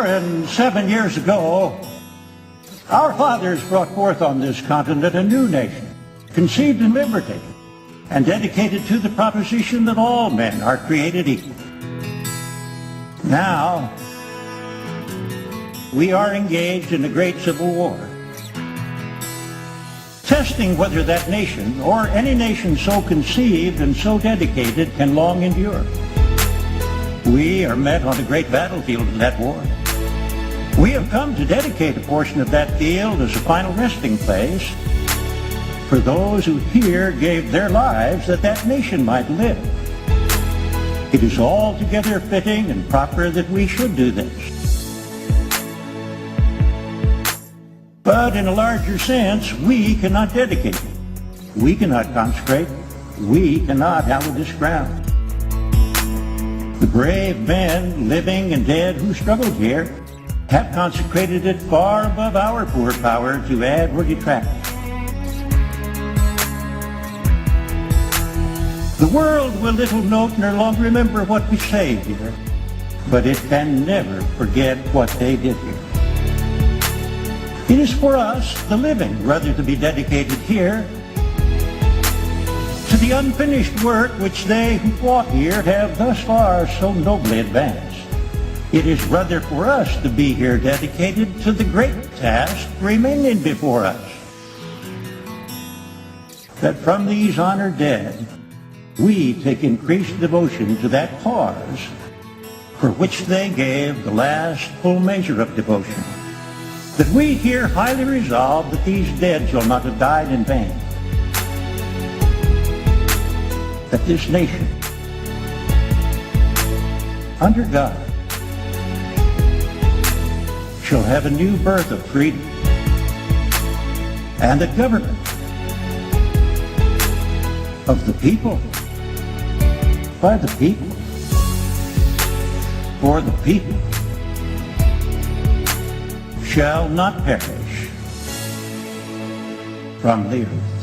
407 years ago, our fathers brought forth on this continent a new nation, conceived in liberty, and dedicated to the proposition that all men are created equal. Now, we are engaged in a great civil war, testing whether that nation, or any nation so conceived and so dedicated, can long endure. We are met on a great battlefield in that war. We have come to dedicate a portion of that field as a final resting place for those who here gave their lives that that nation might live. It is altogether fitting and proper that we should do this. But in a larger sense, we cannot dedicate. We cannot consecrate. We cannot hallow this ground. The brave men, living and dead, who struggled here, have consecrated it far above our poor power to add or detract. The world will little note nor long remember what we say here, but it can never forget what they did here. It is for us, the living, rather to be dedicated here to the unfinished work which they who fought here have thus far so nobly advanced. It is rather for us to be here dedicated to the great task remaining before us, that from these honored dead we take increased devotion to that cause for which they gave the last full measure of devotion, that we here highly resolve that these dead shall not have died in vain, that this nation, under God, shall have a new birth of freedom, and the government of the people, by the people, for the people, shall not perish from the earth.